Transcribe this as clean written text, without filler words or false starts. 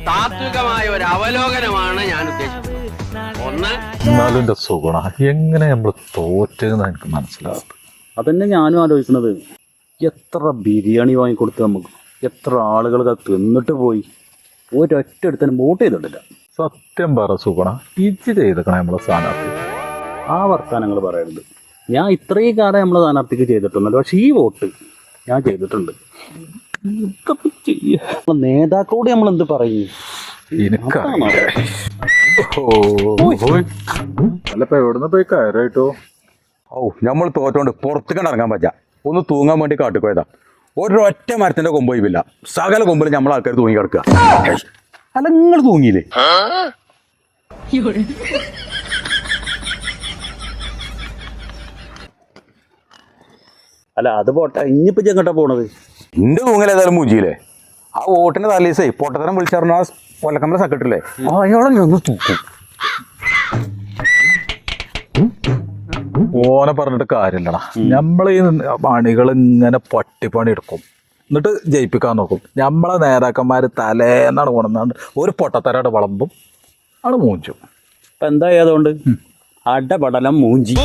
താത്വികമായ ഒരു അവലോകനമാണ് ഞാൻ ഉദ്ദേശിക്കുന്നത്. ഒന്ന്, എന്നാലും എൻ്റെ സുഗുണ എങ്ങനെ നമ്മൾ തോറ്റെന്ന് എനിക്ക് മനസ്സിലാകും. അതന്നെ ഞാനും ആലോചിക്കുന്നത്. എത്ര ബിരിയാണി വാങ്ങിക്കൊടുത്ത് നമുക്ക്, എത്ര ആളുകൾ തിന്നിട്ട് പോയി, ഒരൊറ്റ എടുത്തന്നെ വോട്ട് ചെയ്തിട്ടില്ല. സത്യം പറ സുഗുണ, ഇജ്ജ് ചെയ്തേക്കണ നമ്മളെ സ്ഥാനാർത്ഥി. ആ വർത്താനങ്ങൾ പറയരുത്. ഞാൻ ഇത്രയും കാലം നമ്മളെ സ്ഥാനാർത്ഥിക്ക് ചെയ്തിട്ടുണ്ടല്ലോ, പക്ഷേ ഈ വോട്ട് ഞാൻ ചെയ്തിട്ടുണ്ട്. നേതാക്കളോട് നമ്മൾ എന്ത് പറയും? അല്ലപ്പോ എവിടുന്ന് പോയി കയറായിട്ടോ? നമ്മൾ തോറ്റോണ്ട് പുറത്തേക്ക് ഇറങ്ങാൻ പറ്റാ. ഒന്ന് തൂങ്ങാൻ വേണ്ടി കാട്ടിപ്പോയതാ. ഒരൊറ്റ മരത്തിന്റെ കൊമ്പ് ഒഴിവില്ല. സകല കൊമ്പിൽ നമ്മൾ ആൾക്കാർ തൂങ്ങി കിടക്കുക. അല്ല നിങ്ങൾ തൂങ്ങിയില്ലേ? അല്ല അത് പോട്ടെ, ഇനിയിപ്പോ എങ്ങോട്ടാ പോണത്? എന്റെ തൂങ്ങൽ ഏതായാലും മൂജിയില്ലേ? ആ വോട്ടിന്റെ തലേസേ പൊട്ടത്തരം വിളിച്ചറിഞ്ഞ ആ കൊല്ലക്കമ്പല സെക്രട്ടറില്ലേ, അയാളെ ഒന്ന് തൂക്കും. ഓനെ പറഞ്ഞിട്ട് കാര്യമില്ലടാ. നമ്മളീ പണികൾ ഇങ്ങനെ പട്ടിപ്പണി എടുക്കും, എന്നിട്ട് ജയിപ്പിക്കാൻ നോക്കും. നമ്മളെ നേതാക്കന്മാര് തലേന്നാണ് കൊണ്ടുവന്നാണ്ട് ഒരു പൊട്ടത്തരയുടെ വളമ്പും ആണ് മൂഞ്ചും. ഇപ്പൊ എന്താ അതുകൊണ്ട് അടപടലം മൂഞ്ചി.